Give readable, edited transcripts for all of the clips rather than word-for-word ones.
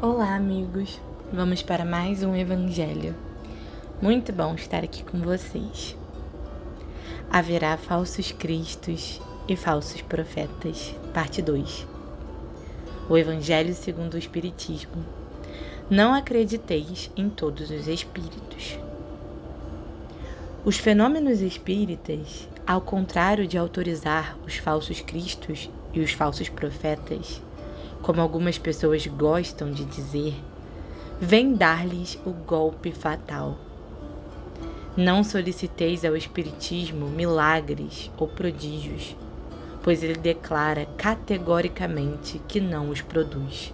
Olá, amigos! Vamos para mais um Evangelho. Muito bom estar aqui com vocês. Haverá falsos cristos e falsos profetas, parte 2. O Evangelho segundo o Espiritismo. Não acrediteis em todos os espíritos. Os fenômenos espíritas, ao contrário de autorizar os falsos cristos e os falsos profetas, como algumas pessoas gostam de dizer, vem dar-lhes o golpe fatal. Não soliciteis ao Espiritismo milagres ou prodígios, pois ele declara categoricamente que não os produz.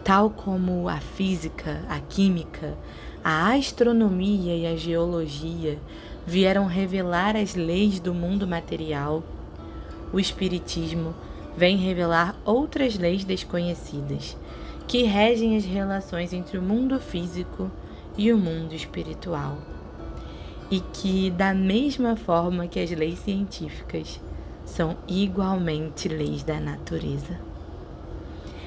Tal como a física, a química, a astronomia e a geologia vieram revelar as leis do mundo material, o Espiritismo vem revelar outras leis desconhecidas, que regem as relações entre o mundo físico e o mundo espiritual, e que, da mesma forma que as leis científicas, são igualmente leis da natureza.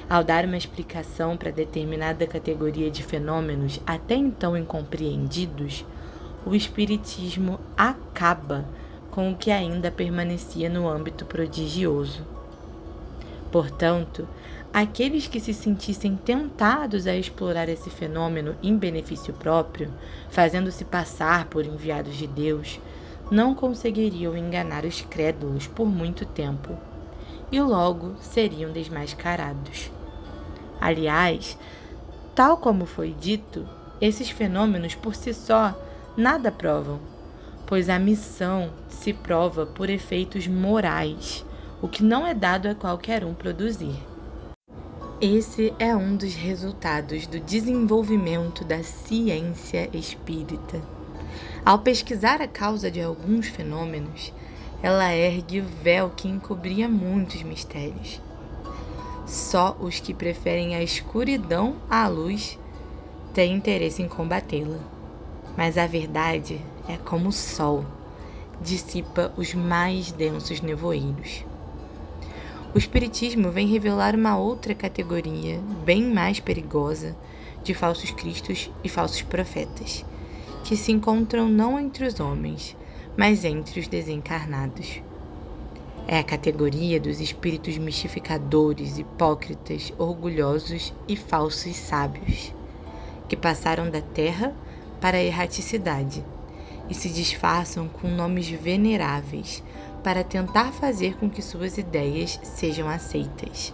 Ao dar uma explicação para determinada categoria de fenômenos até então incompreendidos, o Espiritismo acaba com o que ainda permanecia no âmbito prodigioso. Portanto, aqueles que se sentissem tentados a explorar esse fenômeno em benefício próprio, fazendo-se passar por enviados de Deus, não conseguiriam enganar os crédulos por muito tempo, e logo seriam desmascarados. Aliás, tal como foi dito, esses fenômenos por si só nada provam, pois a missão se prova por efeitos morais, o que não é dado a qualquer um produzir. Esse é um dos resultados do desenvolvimento da ciência espírita. Ao pesquisar a causa de alguns fenômenos, ela ergue o véu que encobria muitos mistérios. Só os que preferem a escuridão à luz têm interesse em combatê-la. Mas a verdade é como o sol, dissipa os mais densos nevoeiros. O Espiritismo vem revelar uma outra categoria, bem mais perigosa, de falsos cristos e falsos profetas, que se encontram não entre os homens, mas entre os desencarnados. É a categoria dos espíritos mistificadores, hipócritas, orgulhosos e falsos sábios, que passaram da terra para a erraticidade e se disfarçam com nomes veneráveis para tentar fazer com que suas ideias sejam aceitas,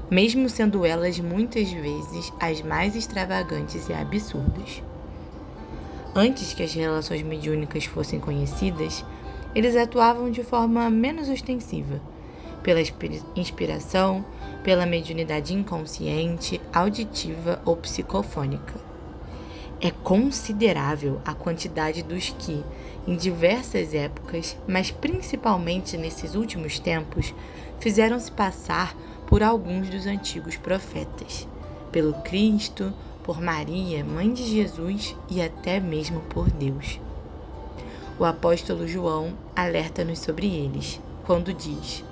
mesmo sendo elas muitas vezes as mais extravagantes e absurdas. Antes que as relações mediúnicas fossem conhecidas, eles atuavam de forma menos ostensiva, pela inspiração, pela mediunidade inconsciente, auditiva ou psicofônica. É considerável a quantidade dos que, em diversas épocas, mas principalmente nesses últimos tempos, fizeram-se passar por alguns dos antigos profetas, pelo Cristo, por Maria, mãe de Jesus e até mesmo por Deus. O apóstolo João alerta-nos sobre eles, quando diz: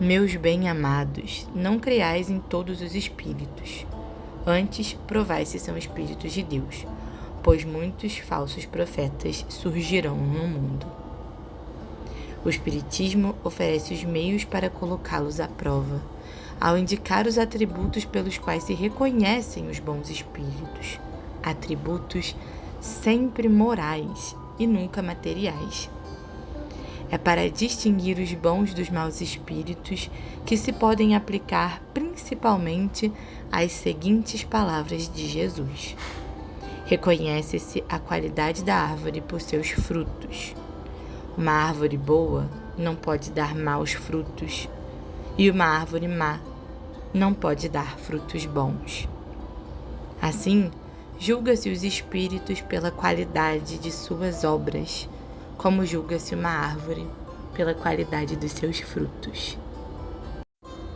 Meus bem-amados, não creiais em todos os espíritos. Antes, provai se são espíritos de Deus, pois muitos falsos profetas surgirão no mundo. O Espiritismo oferece os meios para colocá-los à prova, ao indicar os atributos pelos quais se reconhecem os bons espíritos, atributos sempre morais e nunca materiais. É para distinguir os bons dos maus espíritos que se podem aplicar principalmente as seguintes palavras de Jesus. Reconhece-se a qualidade da árvore por seus frutos. Uma árvore boa não pode dar maus frutos, e uma árvore má não pode dar frutos bons. Assim, julga-se os espíritos pela qualidade de suas obras, como julga-se uma árvore pela qualidade dos seus frutos.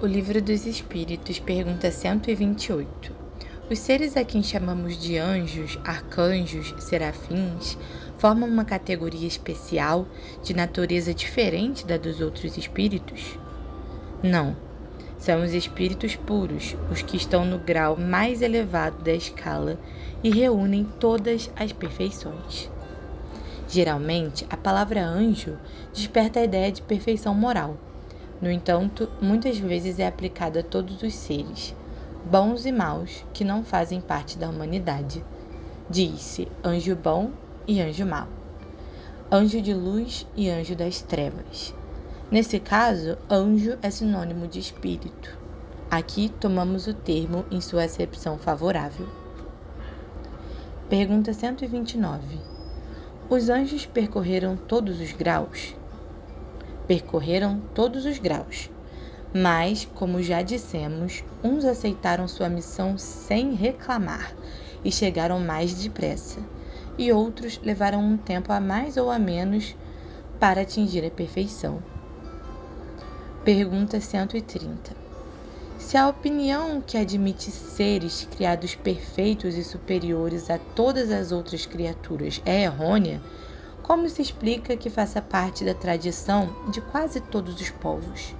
O Livro dos Espíritos, pergunta 128. Os seres a quem chamamos de anjos, arcanjos, serafins, formam uma categoria especial de natureza diferente da dos outros espíritos? Não. São os espíritos puros, os que estão no grau mais elevado da escala e reúnem todas as perfeições. Geralmente, a palavra anjo desperta a ideia de perfeição moral. No entanto, muitas vezes é aplicada a todos os seres, bons e maus, que não fazem parte da humanidade. Diz-se anjo bom e anjo mau, anjo de luz e anjo das trevas. Nesse caso, anjo é sinônimo de espírito. Aqui tomamos o termo em sua acepção favorável. Pergunta 129. Os anjos percorreram todos os graus? Percorreram todos os graus, mas, como já dissemos, uns aceitaram sua missão sem reclamar e chegaram mais depressa, e outros levaram um tempo a mais ou a menos para atingir a perfeição. Pergunta 130. Se a opinião que admite seres criados perfeitos e superiores a todas as outras criaturas é errônea, como se explica que faça parte da tradição de quase todos os povos?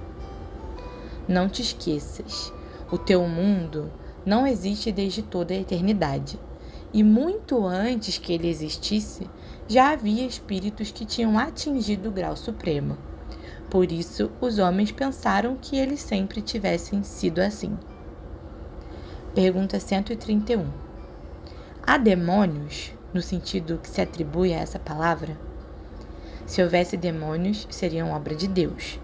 Não te esqueças, o teu mundo não existe desde toda a eternidade, e muito antes que ele existisse, já havia espíritos que tinham atingido o grau supremo. Por isso, os homens pensaram que eles sempre tivessem sido assim. Pergunta 131. Há demônios, no sentido que se atribui a essa palavra? Se houvesse demônios, seriam obra de Deus.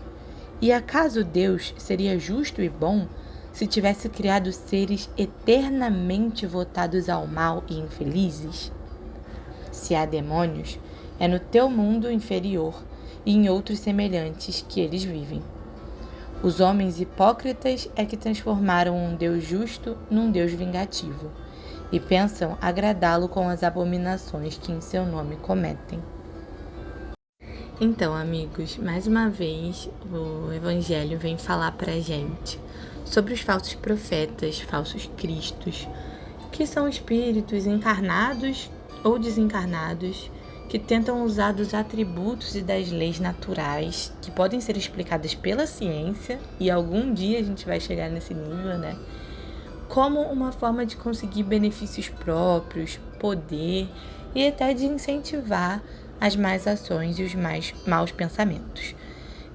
E acaso Deus seria justo e bom se tivesse criado seres eternamente votados ao mal e infelizes? Se há demônios, é no teu mundo inferior e em outros semelhantes que eles vivem. Os homens hipócritas é que transformaram um Deus justo num Deus vingativo e pensam agradá-lo com as abominações que em seu nome cometem. Então, amigos, mais uma vez o Evangelho vem falar pra gente sobre os falsos profetas, falsos cristos, que são espíritos encarnados ou desencarnados que tentam usar dos atributos e das leis naturais, que podem ser explicadas pela ciência, e algum dia a gente vai chegar nesse nível, né? Como uma forma de conseguir benefícios próprios, poder e até de incentivar as más ações e os maus pensamentos.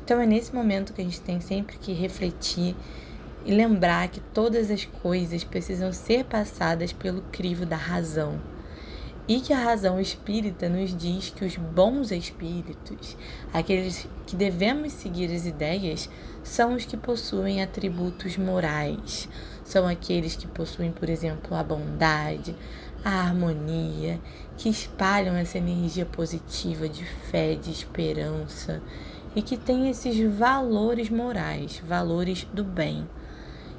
Então é nesse momento que a gente tem sempre que refletir e lembrar que todas as coisas precisam ser passadas pelo crivo da razão. E que a razão espírita nos diz que os bons espíritos, aqueles que devemos seguir as ideias, são os que possuem atributos morais. São aqueles que possuem, por exemplo, a bondade, a harmonia, que espalham essa energia positiva de fé, de esperança e que têm esses valores morais, valores do bem.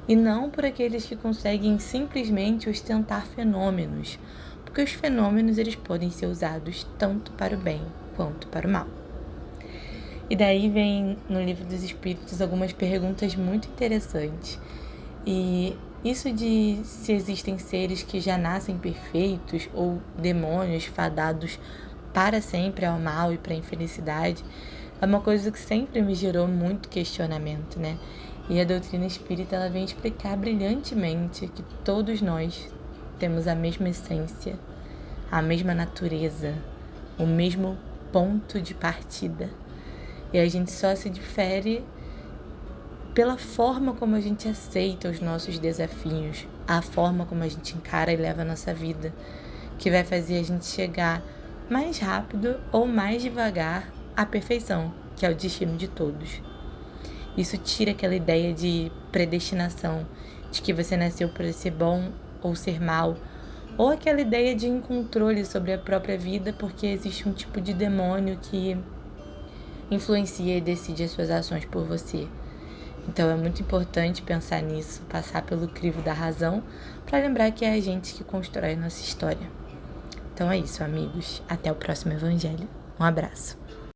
E não por aqueles que conseguem simplesmente ostentar fenômenos, porque os fenômenos eles podem ser usados tanto para o bem quanto para o mal. E daí vem no Livro dos Espíritos algumas perguntas muito interessantes. E isso de se existem seres que já nascem perfeitos ou demônios fadados para sempre ao mal e para a infelicidade é uma coisa que sempre me gerou muito questionamento, né? E a doutrina espírita ela vem explicar brilhantemente que todos nós temos a mesma essência, a mesma natureza, o mesmo ponto de partida. E a gente só se difere pela forma como a gente aceita os nossos desafios, a forma como a gente encara e leva a nossa vida, que vai fazer a gente chegar mais rápido ou mais devagar à perfeição, que é o destino de todos. Isso tira aquela ideia de predestinação, de que você nasceu para ser bom ou ser mal, ou aquela ideia de controle sobre a própria vida porque existe um tipo de demônio que influencia e decide as suas ações por você. Então é muito importante pensar nisso, passar pelo crivo da razão, para lembrar que é a gente que constrói a nossa história. Então é isso, amigos. Até o próximo Evangelho. Um abraço.